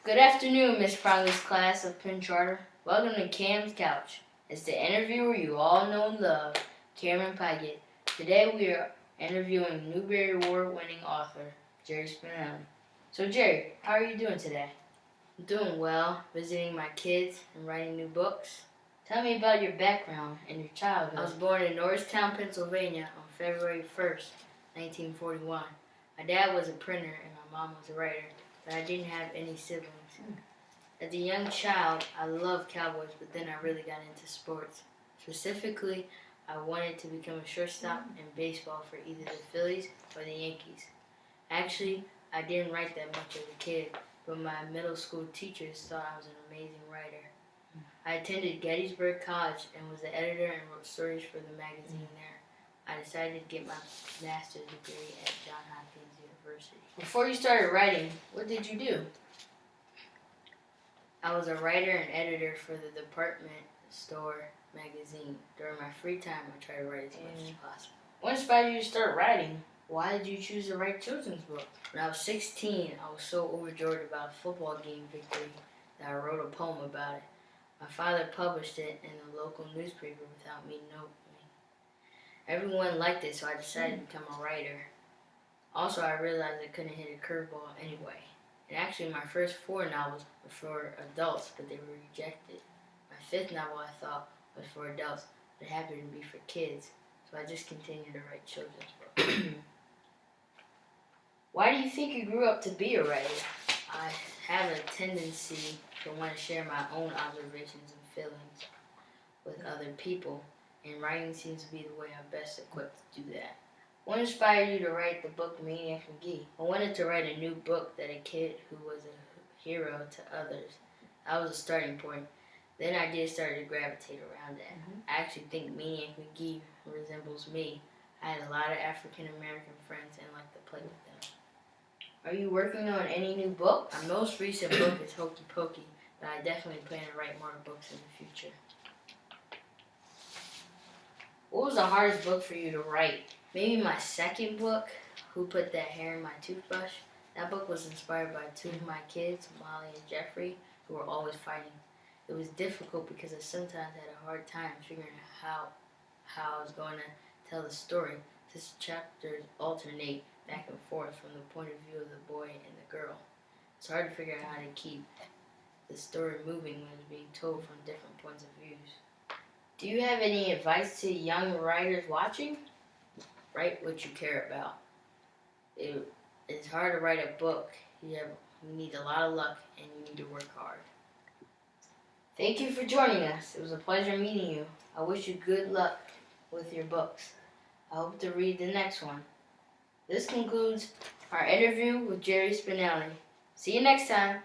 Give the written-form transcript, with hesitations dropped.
Good afternoon, Miss Prongley's class of Penn Charter. Welcome to Cam's Couch. It's the interviewer you all know and love, Cameron Pygatt. Today we are interviewing Newbery Award-winning author, Jerry Spinelli. So Jerry, how are you doing today? I'm doing well, visiting my kids and writing new books. Tell me about your background and your childhood. I was born in Norristown, Pennsylvania on February 1st, 1941. My dad was a printer and my mom was a writer, but I didn't have any siblings. As a young child, I loved cowboys, but then I really got into sports. Specifically, I wanted to become a shortstop in baseball for either the Phillies or the Yankees. Actually, I didn't write that much as a kid, but my middle school teachers thought I was an amazing writer. I attended Gettysburg College and was the editor and wrote stories for the magazine there. I decided to get my master's degree at Johns Hopkins University. Before you started writing, what did you do? I was a writer and editor for the department store magazine. During my free time, I tried to write as much as possible. What inspired you to start writing? Why did you choose to write children's books? When I was 16, I was so overjoyed about a football game victory that I wrote a poem about it. My father published it in the local newspaper without me knowing. Everyone liked it, so I decided to become a writer. Also, I realized I couldn't hit a curveball anyway. And actually, my first 4 novels were for adults, but they were rejected. My 5th novel, I thought, was for adults, but it happened to be for kids, so I just continued to write children's books. Why do you think you grew up to be a writer? I have a tendency to want to share my own observations and feelings with other people, and writing seems to be the way I'm best equipped to do that. What inspired you to write the book Maniac McGee? I wanted to write a new book that a kid who was a hero to others. That was a starting point. Then ideas started to gravitate around that. I actually think Maniac McGee resembles me. I had a lot of African American friends and liked to play with them. Are you working on any new book? My most recent book is Hokey Pokey, but I definitely plan to write more books in the future. What was the hardest book for you to write? Maybe my second book, Who Put That Hair in My Toothbrush? That book was inspired by 2 of my kids, Molly and Jeffrey, who were always fighting. It was difficult because I sometimes had a hard time figuring out how I was going to tell the story, since chapters alternate back and forth from the point of view of the boy and the girl. It's hard to figure out how to keep the story moving when it's being told from different points of views. Do you have any advice to young writers watching? Write what you care about. It's hard to write a book. You need a lot of luck and you need to work hard. Thank you for joining us. It was a pleasure meeting you. I wish you good luck with your books. I hope to read the next one. This concludes our interview with Jerry Spinelli. See you next time.